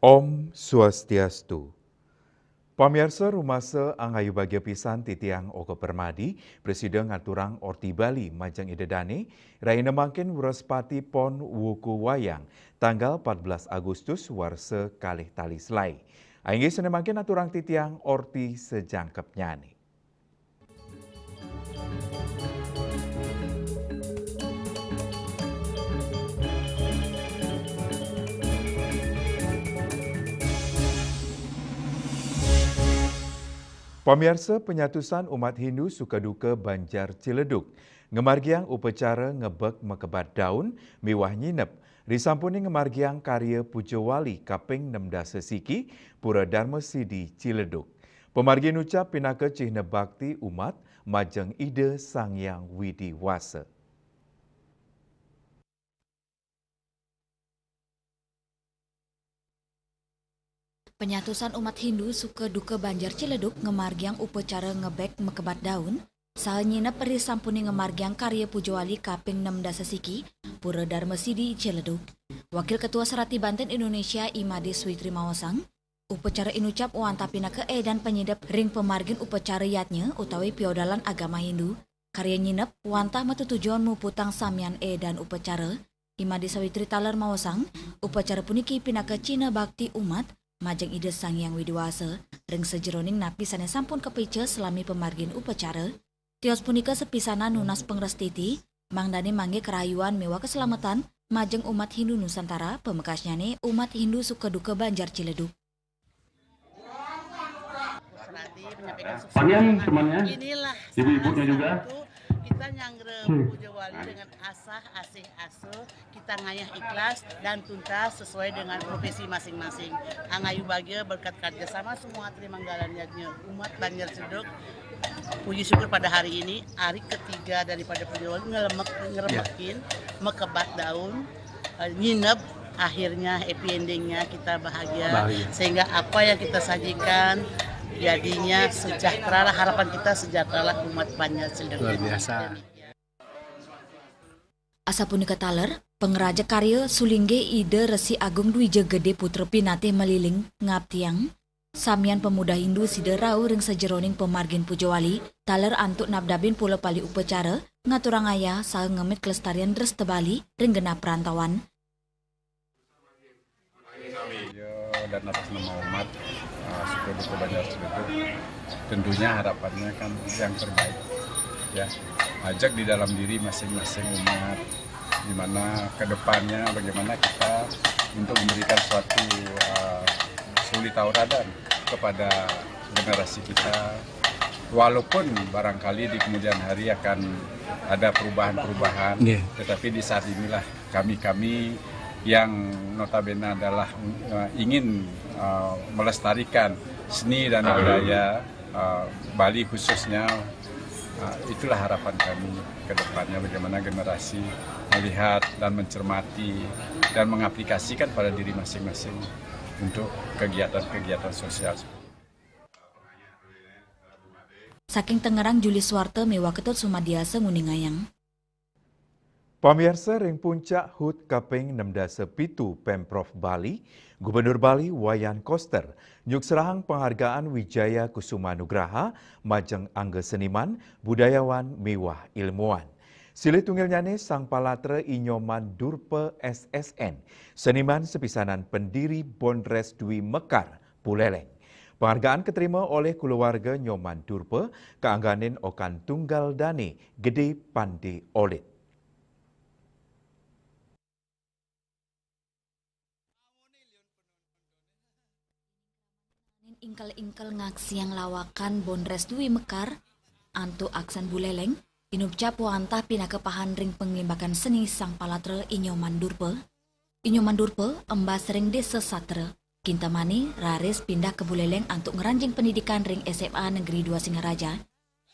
Om Swastiastu. Pamirsa rumase angayu bagia pisan titiang Oko Permadi, Presiden ngaturang Orti Bali Majang Idedane, raina mangkin Wuraspati Pon Wuku Wayang, tanggal 14 Agustus warse kalih tali selai. Ainggi sene mangkin aturang titiang Orti sejangkep nyani. Pamirsa penyatusan umat Hindu Sukaduka Banjar Ciledug, ngemargiang upacara ngebek mekebat daun, miwah nyinep, disampuni ngemargiang karya Pujawali kaping 16 siki, Pura Dharma Sidi Ciledug. Pemargian ucap pinaka cihna bakti umat, majeng ide Sangyang Widi Wasa. Penyatusan umat Hindu Sukaduka Banjar Ciledug ngemargiang upacara ngebek mekebat daun, sal nyinep eri sampuni ngemargiang karya Pujawali kaping 16 siki, Pura Dharma Sidi Ciledug. Wakil Ketua Serati Banten Indonesia Imade Switri Mawasang, upacara inucap wantapina ke dan penyidap ring pemargin upacara yatnya utawi piodalan agama Hindu. Karya nyinep wantah metu tujuan muputang samian dan upacara. Imade Switri taler Mawasang, upacara puniki pinaka cina bakti umat, majeng ide Sangyang Widiwasa, ring sejeroning napi sane sampun kepece selami pemargin upacara. Tios punika sepisana nunas pengrestiti, mangdane mangge kerayuan mewah keselamatan, majeng umat Hindu Nusantara, pemekasnyane umat Hindu Sukaduka Banjar Ciledug. Panjang semuanya, inilah ibu-ibunya juga. Kita nyangre Pujawali dengan asah, asih, asuh, kita ngayah ikhlas dan tuntas sesuai dengan profesi masing-masing. Angayu bahagia berkat kerjasama semua terimanggalannya umat Banjar Ciledug. Puji syukur pada hari ini, hari ketiga daripada Pujawali ngeremekin, mekebat daun, nginep, akhirnya happy endingnya kita bahagia. Sehingga apa yang kita sajikan jadinya sejahtera lah, harapan kita sejahtera lah umat Banjar Ciledug. Luar biasa. Asapunika taler, pengeraja karya sulingge ide Resi Agung Dwija Gede Putra Pinate Meliling ngaptiang, samian pemuda Hindu siderau ring sejeroning pemargin Pujawali, taler antuk nabdabin pula pali upacara, ngaturang ayah sal ngemit kelestarian dres tebali ring genap perantauan. Dan atas nama umat Sukaduka Banjar Ciledug, tentunya harapannya kan yang terbaik, ya. Ajak di dalam diri masing-masing umat, di mana kedepannya bagaimana kita untuk memberikan suatu suri tauladan kepada generasi kita, walaupun barangkali di kemudian hari akan ada perubahan-perubahan, tetapi di saat inilah kami yang notabene adalah ingin melestarikan seni dan budaya Bali khususnya, itulah harapan kami ke depannya, bagaimana generasi melihat dan mencermati dan mengaplikasikan pada diri masing-masing untuk kegiatan-kegiatan sosial. Saking Tangerang Juli Swarte mewah ketut sumadiasa nguningayang. Pamirsa ring puncak HUT kaping 16 pitu Pemprov Bali, Gubernur Bali Wayan Koster nyuk serahang penghargaan Wijaya Kusuma Nugraha majeng angge seniman, budayawan, miwah ilmuwan. Silih tunggilnyane sang palatre Inyoman Durpe SSN, seniman sepisanan pendiri Bondres Dwi Mekar, Buleleng. Penghargaan keterima oleh keluarga Nyoman Durpe keangganin okan tunggal dane Gede Pande Olit. Ingkel-ingkel ngaksiang lawakan Bondres Dwi Mekar, antu aksan Buleleng, inupcap wantah pinaka pahan ring penglimbakan seni sang palatre Inyoman Durpe. Inyoman Durpe embas ring desa Satra, kintamani raris pindah ke Buleleng antuk ngeranjing pendidikan ring SMA Negeri 2 Singaraja,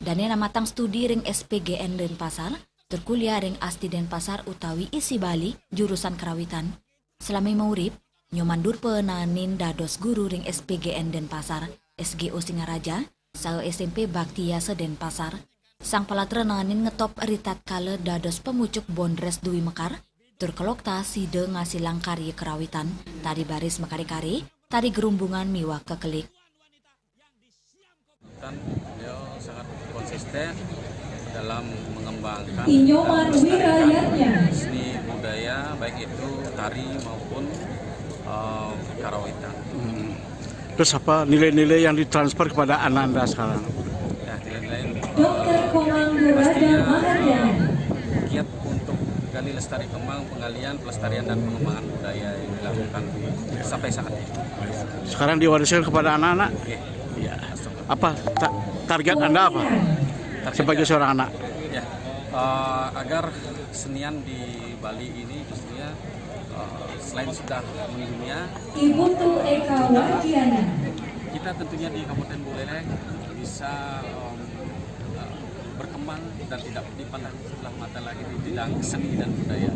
dan yang matang studi ring SPGN Denpasar, terkuliah ring Asti Denpasar utawi isi Bali, jurusan kerawitan. Selami maurip, Nyoman Durpe nanin dados guru ring SPGN Denpasar, SGO Singaraja, sao SMP Baktiasa Denpasar. Sang palatre nanin ngetop ritat kala dados pemucuk Bondres Dwi Mekar, tur kelokta side ngasilang karya kerawitan, tadi baris mekari-kari, tari gerumbungan Miwa Kekelik. Dan beliau sangat konsisten dalam mengembangkan Inyoman wirayatnya. seni budaya baik itu tari maupun karawitan. Terus apa nilai-nilai yang ditransfer kepada anak Anda sekarang? Ya, nilai-nilai Dr. Komando Raja Mahardana. giat untuk gali lestari kembang, penggalian, pelestarian dan pengembangan budaya yang dilakukan sampai saat ini. Sekarang diwariskan kepada anak-anak. Oke. Ya. Apa target Anda apa sebagai seorang anak? Ya, agar kesenian di Bali ini khususnya selain sudah mendunia, Ibu Tu Eka Wardiana. kita tentunya di Kabupaten Buleleng bisa berkembang dan tidak dipandang sebelah mata lagi di bidang seni dan budaya.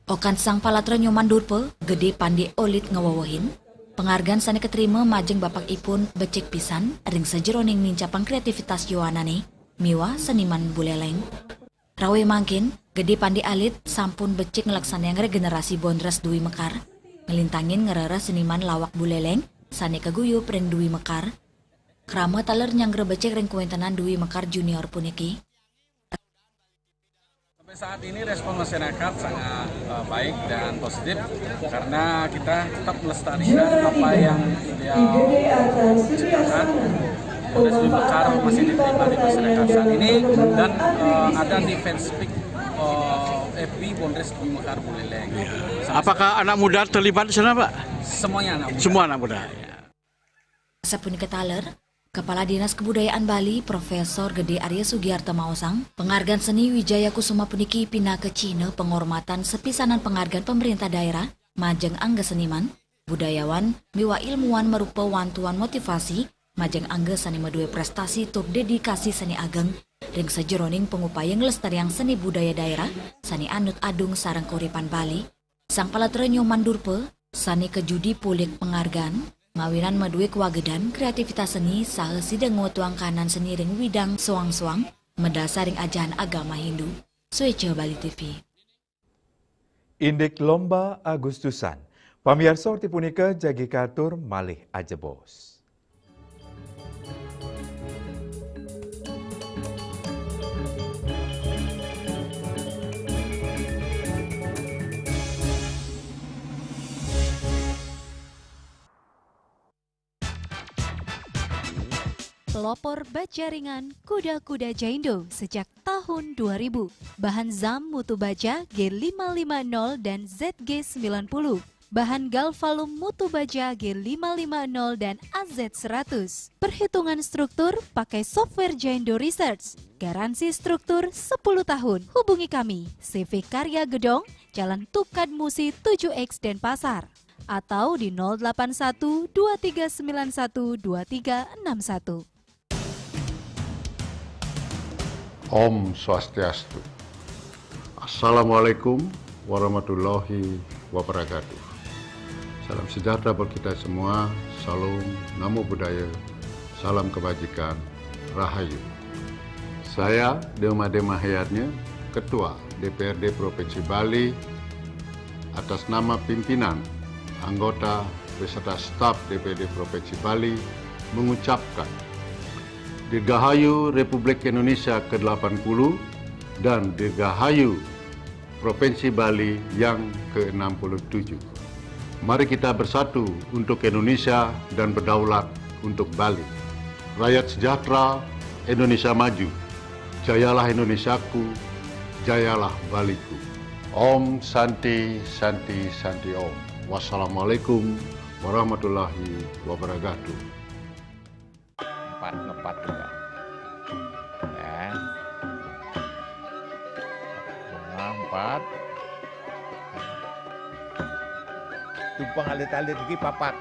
Okan sang palatra nyoman durpe, gede pandi olit ngewawohin. Penghargaan sani keterima majeng bapak ipun becek pisan, ring sejeroning nincapang kreativitas Yohanane, Miwa seniman Buleleng. Rawe mangkin, gede pandi alit sampun becek ngelaksanaan regenerasi Bondres Dwi Mekar. Ngelintangin ngerera seniman lawak Buleleng, sani keguyup ring Dwi Mekar. Krama taler nyangger becek ring kuentenan Dwi Mekar Junior puniki. Sampai saat ini respon masyarakat sangat baik dan positif karena kita tetap melestarikan apa yang beliau ciptakan. Bondres Dwi Mekar masih diterima di masyarakat saat ini dan ada di fanspeak FB Bondres Dwi Mekar Buleleng. Apakah anak muda terlibat di sana, Pak? Semuanya anak muda. Semua anak muda. Sapunika taler, Kepala Dinas Kebudayaan Bali, Profesor Gede Arya Sugiarto Maosang, penghargaan seni Wijaya Kusuma puniki pindah ke Cina penghormatan sepisanan penghargaan pemerintah daerah, majeng angga seniman, budayawan, miwa ilmuwan merupa wantuan motivasi, majeng angga seni medue prestasi tuk dedikasi seni ageng, ring sejeroning pengupaya ngelestariang seni budaya daerah, seni anut adung sareng kuripan Bali, sang palatra nyoman durpe, sani kejudi pulik penghargaan, mawinan medue kewagedan kreativitas seni saha sidang ngutuang kanan seni ring widang suang-suang medasaring ajaran agama Hindu. Suece Bali TV. Indik lomba Agustusan. Pamirsa orti punika jagi katur malih ajebos. Pelopor baja ringan kuda-kuda Jaindo sejak tahun 2000. Bahan ZAM mutu baja G550 dan ZG90. Bahan Galvalum mutu baja G550 dan AZ100. Perhitungan struktur pakai software Jaindo Research. Garansi struktur 10 tahun. Hubungi kami, CV Karya Gedong, Jalan Tukad Musi 7X Denpasar. Atau di 081 2391 2361. Om Swastiastu. Assalamualaikum warahmatullahi wabarakatuh. Salam sejahtera buat kita semua. Salam, namo buddhaya, salam kebajikan, rahayu. Saya Deomade Mahayatnya, Ketua DPRD Provinsi Bali, atas nama pimpinan, anggota, beserta staf DPRD Provinsi Bali, mengucapkan Dirgahayu Republik Indonesia ke-80 dan Dirgahayu Provinsi Bali yang ke-67. Mari kita bersatu untuk Indonesia dan berdaulat untuk Bali. Rakyat sejahtera, Indonesia maju. Jayalah Indonesiaku, jayalah Baliku. Om Santi Santi Santi Om. Wassalamualaikum warahmatullahi wabarakatuh. Ngepat juga ya, empat tumpang alit-alit lagi papat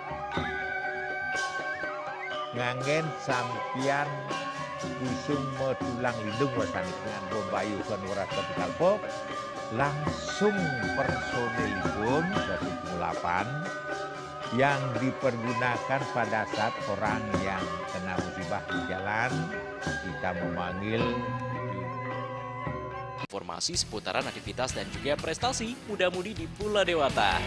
ngangen sampian busung metulang lindung wasani dengan bombayu kan waras kapital pop langsung personilipun 108 yang dipergunakan pada saat orang yang kena musibah di jalan, kita memanggil. Informasi seputaran aktivitas dan juga prestasi muda-mudi di Pulau Dewata.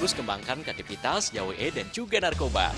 terus kembangkan kreativitas, JWE, dan juga narkoba.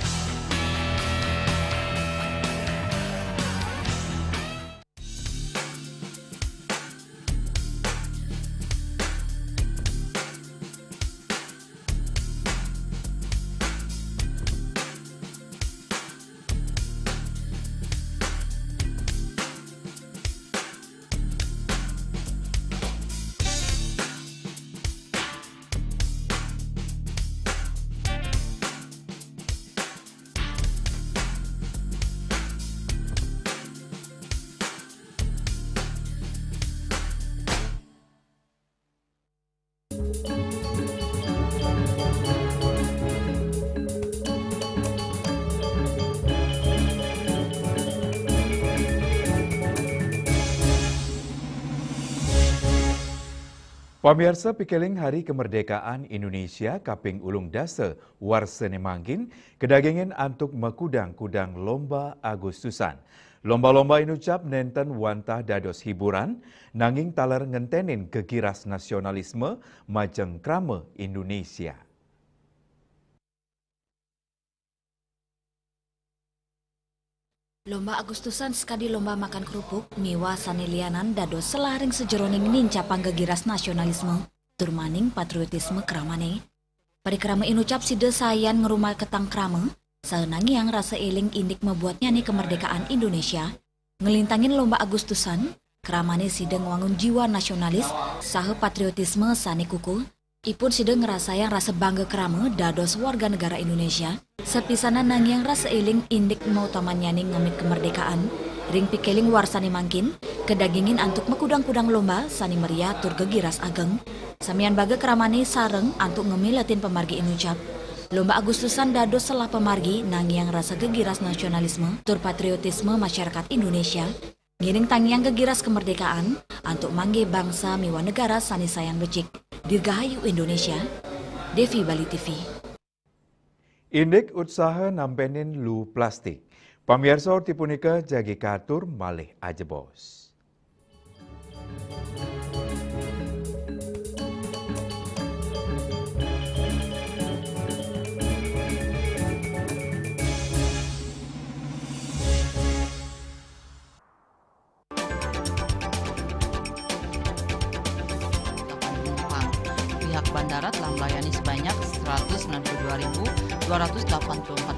Pamirsa pikeling Hari Kemerdekaan Indonesia Kaping Ulung Dase Warsene Manggin kedagingan antuk mekudang-kudang lomba Agustusan. Lomba-lomba inucap nenten wantah dados hiburan nanging taler ngentenin kegiras nasionalisme majeng krame Indonesia. Lomba Agustusan sekadi lomba makan kerupuk, miwa sanelianan dados selaring sejeroning ninca panggegiras nasionalisme, turmaning patriotisme kramane. Parikrama inucap side sayan ngerumah ketang krama, saenangiang rasa eling indik membuatnya nih kemerdekaan Indonesia. Ngelintangin lomba Agustusan, kramane side ngwangun jiwa nasionalis, sahe patriotisme sane kuku, ipun side ngerasayang rasa bangga krama dados warga negara Indonesia. Sepisana nangyang rasa eling indik mau tamanyaning ngemit kemerdekaan, ring pikeling warsani mangkin, kedagingin antuk mekudang-kudang lomba sani meriah tur gegiras ageng. Samian baga keramane sareng antuk ngemilatin pemargi inucap. Lomba Agustusan dados selah pemargi nangyang rasa gegiras nasionalisme tur patriotisme masyarakat Indonesia. Ngiring tangiang gegiras kemerdekaan, antuk mangge bangsa miwa negara sani sayang becik. Dirgahayu Indonesia, Devi Bali TV. Indik usaha nampenin lu plastik. Pamirsa tipunika jagi katur malih aja bos. Pihak bandara telah melayani sebanyak 192.284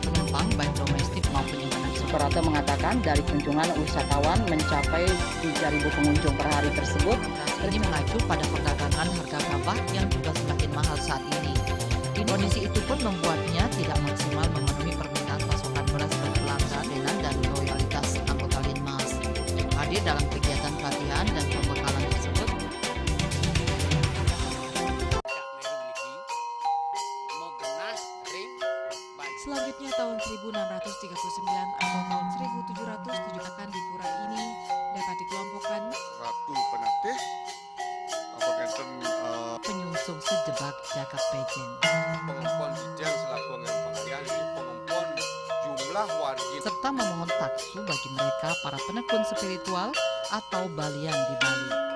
penumpang baik domestik maupun internasional. Suprapto mengatakan dari kunjungan wisatawan mencapai 3.000 pengunjung per hari tersebut. Ini mengacu pada perdagangan harga gabah yang juga semakin mahal saat ini. Kondisi itu pun membuatnya tidak maksimal memenuhi permintaan pasokan beras bagi pelanggan dan loyalitas anggota Linmas. Hadir dalam kegiatan pelatihan dan pembekalan tersebut. Selanjutnya tahun 1639 atau tahun 1707 akan di pura ini dapat dikelompokkan Ratu Penatih, penyungsung sejebak jagat pejen, pengumpul hijau selaku pengalian di pengumpul jumlah warga, serta memohon taksu bagi mereka para penekun spiritual atau balian di Bali.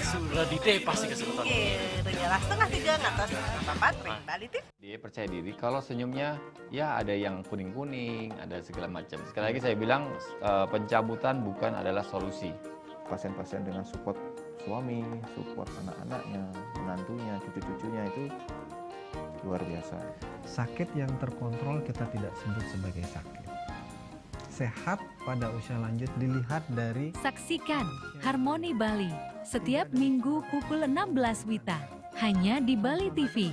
Suradite pasti kesebutan. Iya, jelas 2:30 ngatos papat Bali TV. Dia percaya diri. Kalau senyumnya ya ada yang kuning-kuning, ada segala macam. Sekali lagi saya bilang pencabutan bukan adalah solusi. Pasien-pasien dengan support suami, support anak-anaknya, menantunya, cucu-cucunya itu luar biasa. Sakit yang terkontrol kita tidak sebut sebagai sakit. Sehat pada usia lanjut dilihat dari... Saksikan Harmoni Bali setiap minggu pukul 16 WITA hanya di Bali TV.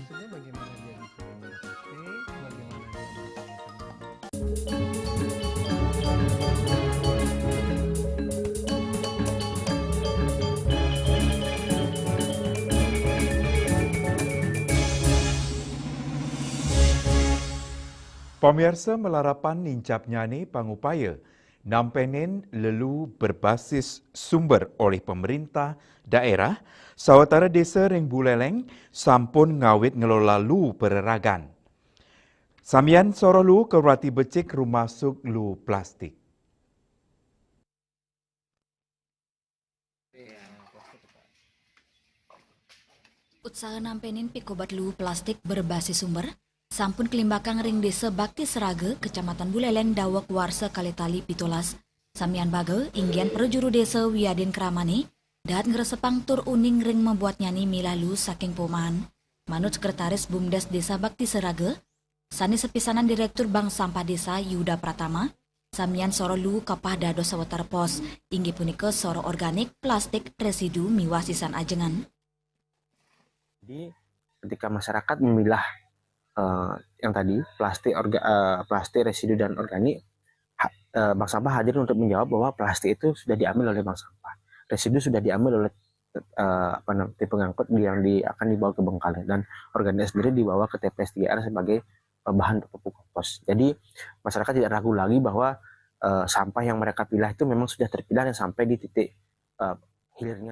Pemirsa melarapan nincap nyani pangupaya nampenin lelu berbasis sumber oleh pemerintah daerah sawatara desa ring Buleleng sampun ngawit ngelola lu pereragan. Samian soro lu ke rati becik rumasuk lu plastik. Usaha nampenin pikobat lu plastik berbasis sumber sampun kelimbakang ring desa Bakti Seraga, Kecamatan Buleleng, Dawak Warsa Kalitali Pitolas. Samian bage, inggian perjuru desa Wiadin Kramani, dan ngeresepang tur uning ring membuat nyanyi milalu saking poman. Manut Sekretaris Bumdes Desa Bakti Seraga, sani sepisanan Direktur Bank Sampah Desa Yuda Pratama, samian soro lu kapah dado sawatar pos, inggi punika soro organik, plastik, residu, miwah sisan ajengan. Jadi ketika masyarakat memilah yang tadi plastik residu dan organik, bank sampah hadir untuk menjawab bahwa plastik itu sudah diambil oleh bank sampah, residu sudah diambil oleh tim pengangkut yang akan dibawa ke Bengkale, dan organik sendiri dibawa ke TPS 3R sebagai bahan untuk pupuk kompos. Jadi masyarakat tidak ragu lagi bahwa sampah yang mereka pilih itu memang sudah terpilah dan sampai di titik hilirnya.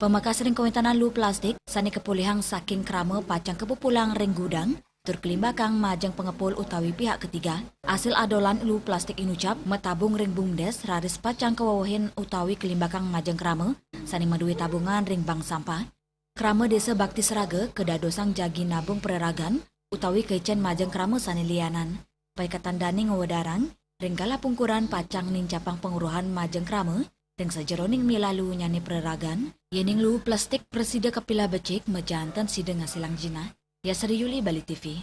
Pemakas ring kawintanan lu plastik, sani kepulihang saking krama pacang kepupulang ring gudang, tur kelimbakang majang pengepul utawi pihak ketiga. Hasil adolan lu plastik inucap, metabung ring bumdes, raris pacang kewawahin utawi kelimbakang majang krama, sani madui tabungan ring bank sampah. Krama desa Bakti Seraga, kedadosang jagi nabung pereragan, utawi kecen majang krama sani lianan. Paikatan dani ngawadarang, ring kala pungkuran pacang nincapang penguruhan majang krama, ring sajeroning milalu nyani pereragan, yening lu plastik presida kapila becik mejantan sida ngasilang jina. Ya Sri Yuli, Bali TV.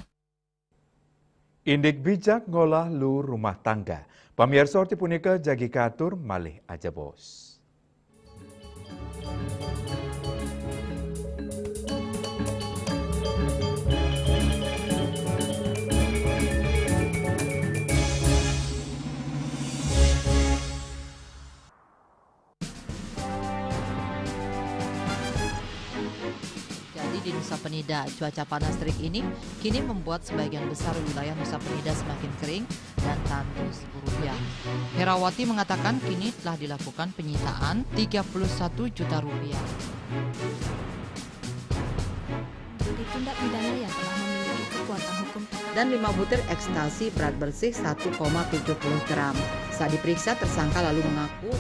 Indik bijak ngolah lu rumah tangga. Pamirsa orti punika jagi katur malih aja bos. Di Nusa Penida, cuaca panas terik ini kini membuat sebagian besar wilayah Nusa Penida semakin kering dan tandus rupiah. Herawati mengatakan kini telah dilakukan penyitaan 31 juta rupiah. Tindak pidana yang telah memiliki kekuatan hukum dan 5 butir ekstasi berat bersih 1,70 gram. Saat diperiksa, tersangka lalu mengaku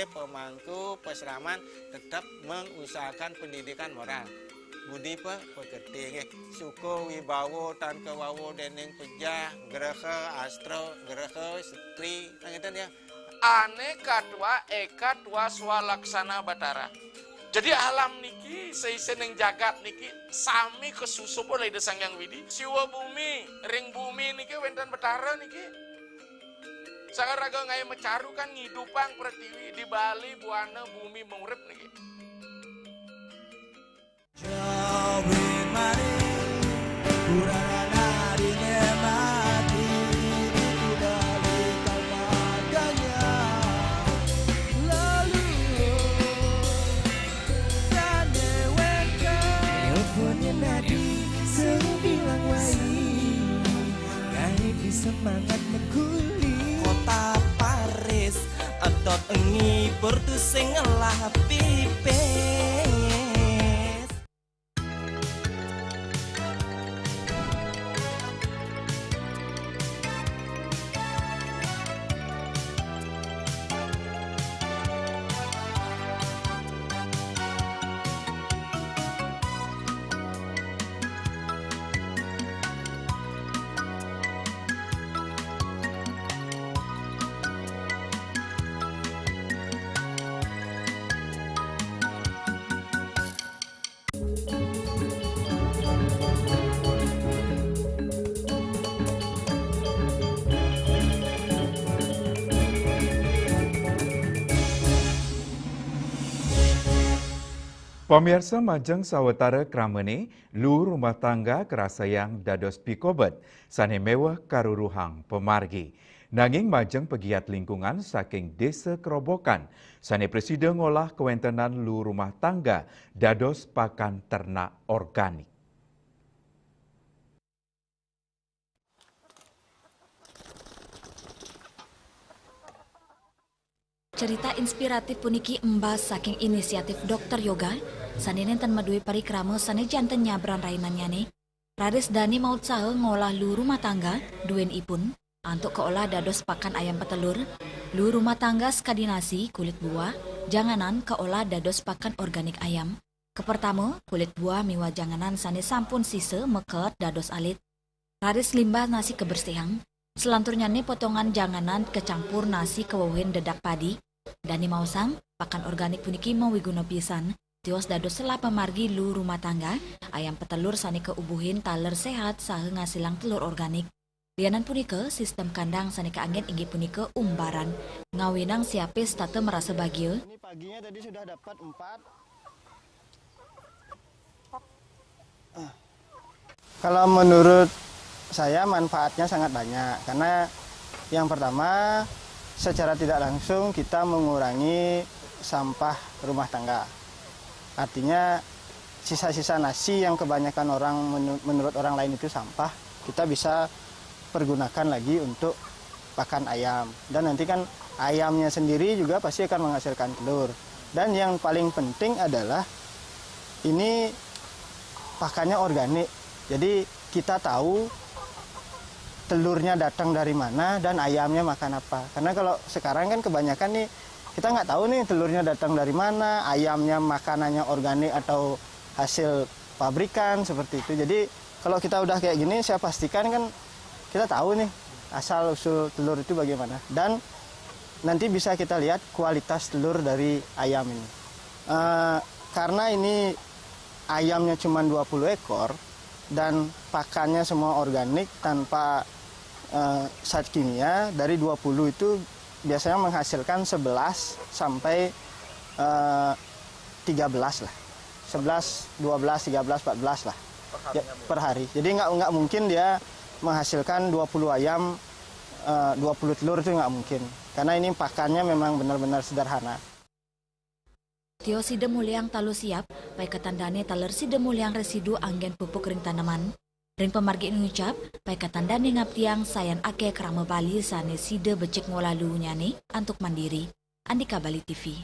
pemangku peseraman tetap mengusahakan pendidikan moral. Budi pekerti suku wibawo tan kewawo dening pejah gereha astro gereha setri ngeten ya. Ane kadua eka dua swalaksana batara. Jadi alam niki seiseneng jagat niki sami kesusup oleh desang yang widi. Siwa bumi, ring bumi niki wenten batara niki. Sakaraga ngai mecaru kan ngidupang pertiwi di Bali buana bumi mengurip niki. Jawin mari kurang di mati di Bali kalmadanya lalu semangat mekuli kota Paris atot ngibur tu sing ngelah pipes. Pemirsa Majeng sawetara kramene, lu rumah tangga kerasayang dados pikobet, sane mewah karuruhang pemargi. Nanging Majeng pegiat lingkungan saking desa Kerobokan, sane presiden ngolah kewentenan lu rumah tangga dados pakan ternak organik. Cerita inspiratif puniki embas saking inisiatif Dr. Yoga, saninen tan madui parikrama sane janten nyabran rainannya nih. Raris Dani maut sahe ngolah lu rumah tangga, duen ipun, antuk keolah dados pakan ayam petelur, lu rumah tangga skadinasi kulit buah, janganan keolah dados pakan organik ayam. Kepertama, kulit buah miwa janganan sane sampun sise meket dados alit. Raris limbah nasi kebersihan, selanturnya nih potongan janganan kecampur nasi kewawen dedak padi. Dani mausang, pakan organik puniki mawiguna pisan, tios dados selapa margi lu rumah tangga, ayam petelur sani keubuhin taler sehat sahe ngasilang telur organik. Lianan punika, sistem kandang sani keangin inggih punika umbaran. Ngawinang siapis tate merasa bahagia. Ini paginya tadi sudah dapat 4. Kalau menurut saya manfaatnya sangat banyak, karena yang pertama secara tidak langsung kita mengurangi sampah rumah tangga. Artinya sisa-sisa nasi yang kebanyakan orang menurut orang lain itu sampah, kita bisa pergunakan lagi untuk pakan ayam. Dan nanti kan ayamnya sendiri juga pasti akan menghasilkan telur. Dan yang paling penting adalah ini pakannya organik. Jadi kita tahu telurnya datang dari mana dan ayamnya makan apa. Karena kalau sekarang kan kebanyakan nih kita nggak tahu nih telurnya datang dari mana, ayamnya makanannya organik atau hasil pabrikan seperti itu. Jadi kalau kita udah kayak gini, saya pastikan kan kita tahu nih asal usul telur itu bagaimana. Dan nanti bisa kita lihat kualitas telur dari ayam ini. Karena ini ayamnya cuma 20 ekor dan pakannya semua organik tanpa zat kimia, dari 20 itu biasanya menghasilkan 11 sampai 13 lah. 11, 12, 13, 14 lah per hari. Jadi nggak mungkin dia menghasilkan 20 ayam, 20 telur, itu nggak mungkin. Karena ini pakannya memang benar-benar sederhana. Tio side muliang talu siap, pai ketandane taler side muliang residu anggen pupuk ring tanaman. Ring pemargi ngucap, pai ketandane ngaptiang sayan ake kerama Bali sane side becek ngolalu nyane antuk mandiri. Andika Bali TV.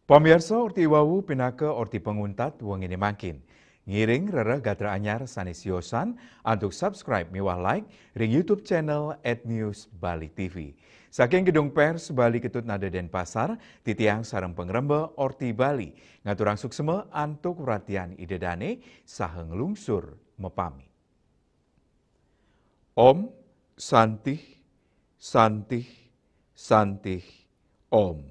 Pemirsa orti wawu pinake orti penguntat wong ini makin. Ngiring rere gatra anyar sane siosan antuk subscribe miwah like ring YouTube channel @newsbali.tv. Saking gedung pers Bali Ketut Nada Denpasar, titiang sareng pengrembe orti Bali, ngaturang sukseme antuk perhatian idedane saheng lungsur mepami. Om, Santih, Santih, Santih, Om.